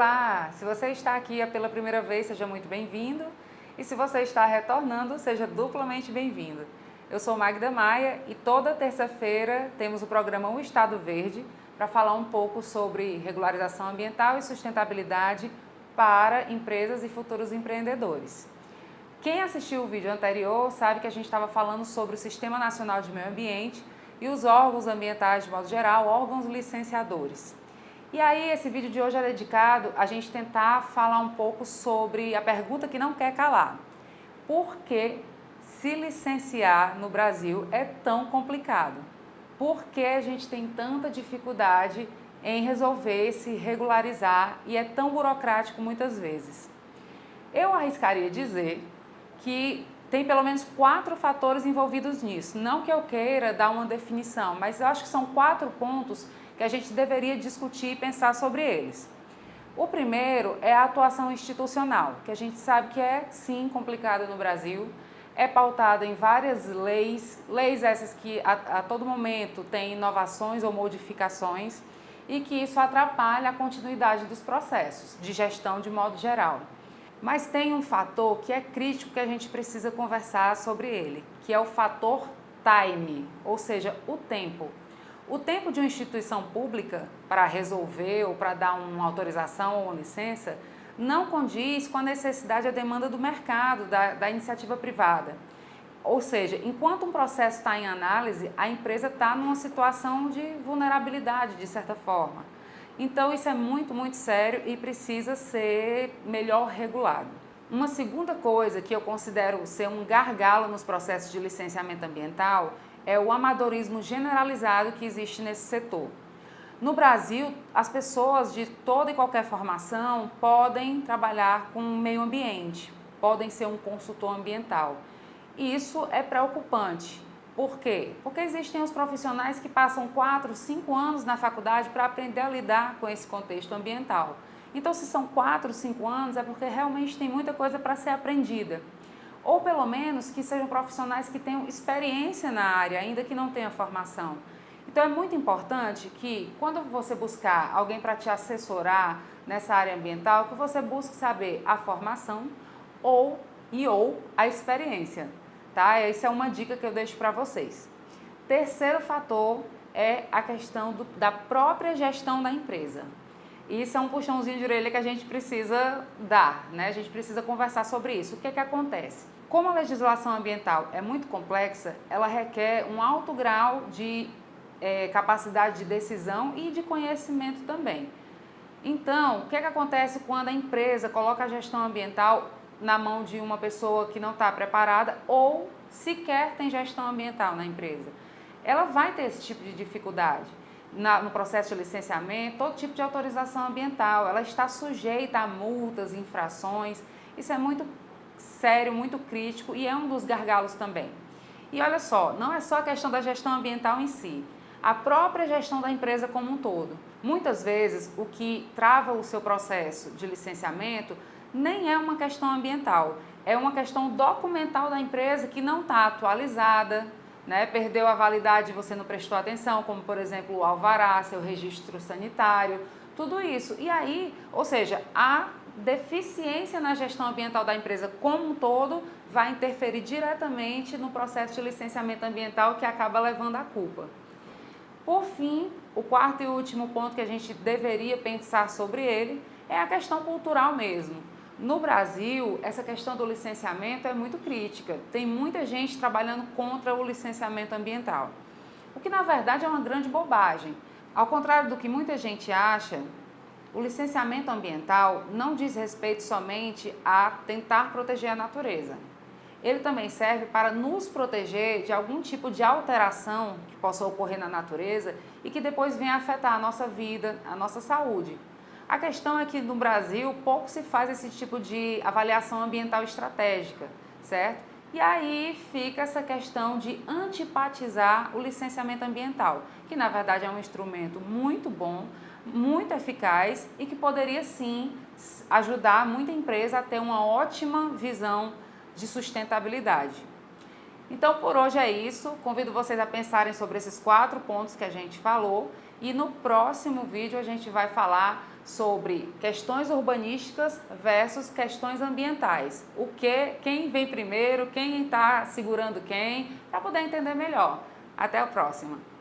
Olá! Se você está aqui pela primeira vez, seja muito bem-vindo. E se você está retornando, seja duplamente bem-vindo. Eu sou Magda Maia e toda terça-feira temos o programa O Estado Verde para falar um pouco sobre regularização ambiental e sustentabilidade para empresas e futuros empreendedores. Quem assistiu o vídeo anterior sabe que a gente estava falando sobre o Sistema Nacional de Meio Ambiente e os órgãos ambientais de modo geral, órgãos licenciadores. E aí esse vídeo de hoje é dedicado a gente tentar falar um pouco sobre a pergunta que não quer calar. Por que se licenciar no Brasil é tão complicado? Por que a gente tem tanta dificuldade em resolver, se regularizar e é tão burocrático muitas vezes? Eu arriscaria dizer que tem pelo menos 4 fatores envolvidos nisso. Não que eu queira dar uma definição, mas eu acho que são 4 pontos que a gente deveria discutir e pensar sobre eles. O primeiro é a atuação institucional, que a gente sabe que é sim complicada no Brasil, é pautada em várias leis essas que a todo momento têm inovações ou modificações e que isso atrapalha a continuidade dos processos de gestão de modo geral. Mas tem um fator que é crítico que a gente precisa conversar sobre ele, que é o fator time, ou seja, o tempo. O tempo de uma instituição pública para resolver ou para dar uma autorização ou uma licença não condiz com a necessidade e a demanda do mercado, da iniciativa privada. Ou seja, enquanto um processo está em análise, a empresa está numa situação de vulnerabilidade, de certa forma. Então, isso é muito, muito sério e precisa ser melhor regulado. Uma segunda coisa que eu considero ser um gargalo nos processos de licenciamento ambiental é o amadorismo generalizado que existe nesse setor. No Brasil, as pessoas de toda e qualquer formação podem trabalhar com o meio ambiente, podem ser um consultor ambiental. E isso é preocupante. Por quê? Porque existem os profissionais que passam 4, 5 anos na faculdade para aprender a lidar com esse contexto ambiental. Então, se são 4, 5 anos, é porque realmente tem muita coisa para ser aprendida. Ou pelo menos que sejam profissionais que tenham experiência na área, ainda que não tenham formação. Então é muito importante que quando você buscar alguém para te assessorar nessa área ambiental, que você busque saber a formação ou a experiência, tá? Essa é uma dica que eu deixo para vocês. Terceiro fator é a questão da própria gestão da empresa. Isso é um puxãozinho de orelha que a gente precisa dar, né? A gente precisa conversar sobre isso. O que é que acontece? Como a legislação ambiental é muito complexa, ela requer um alto grau de capacidade de decisão e de conhecimento também. Então, o que é que acontece quando a empresa coloca a gestão ambiental na mão de uma pessoa que não está preparada ou sequer tem gestão ambiental na empresa? Ela vai ter esse tipo de dificuldade. No processo de licenciamento, todo tipo de autorização ambiental, ela está sujeita a multas, infrações. Isso é muito sério, muito crítico e é um dos gargalos também. E olha só, não é só a questão da gestão ambiental em si, a própria gestão da empresa como um todo. Muitas vezes, o que trava o seu processo de licenciamento nem é uma questão ambiental, é uma questão documental da empresa que não está atualizada, né? Perdeu a validade e você não prestou atenção, como por exemplo o alvará, seu registro sanitário, tudo isso. E aí, ou seja, a deficiência na gestão ambiental da empresa como um todo vai interferir diretamente no processo de licenciamento ambiental que acaba levando a culpa. Por fim, o quarto e último ponto que a gente deveria pensar sobre ele é a questão cultural mesmo. No Brasil, essa questão do licenciamento é muito crítica. Tem muita gente trabalhando contra o licenciamento ambiental, o que na verdade é uma grande bobagem. Ao contrário do que muita gente acha, o licenciamento ambiental não diz respeito somente a tentar proteger a natureza. Ele também serve para nos proteger de algum tipo de alteração que possa ocorrer na natureza e que depois venha afetar a nossa vida, a nossa saúde. A questão é que no Brasil pouco se faz esse tipo de avaliação ambiental estratégica, certo? E aí fica essa questão de antipatizar o licenciamento ambiental, que na verdade é um instrumento muito bom, muito eficaz e que poderia sim ajudar muita empresa a ter uma ótima visão de sustentabilidade. Então, por hoje é isso. Convido vocês a pensarem sobre esses 4 pontos que a gente falou e no próximo vídeo a gente vai falar sobre questões urbanísticas versus questões ambientais. Quem vem primeiro, quem está segurando quem, para poder entender melhor. Até a próxima!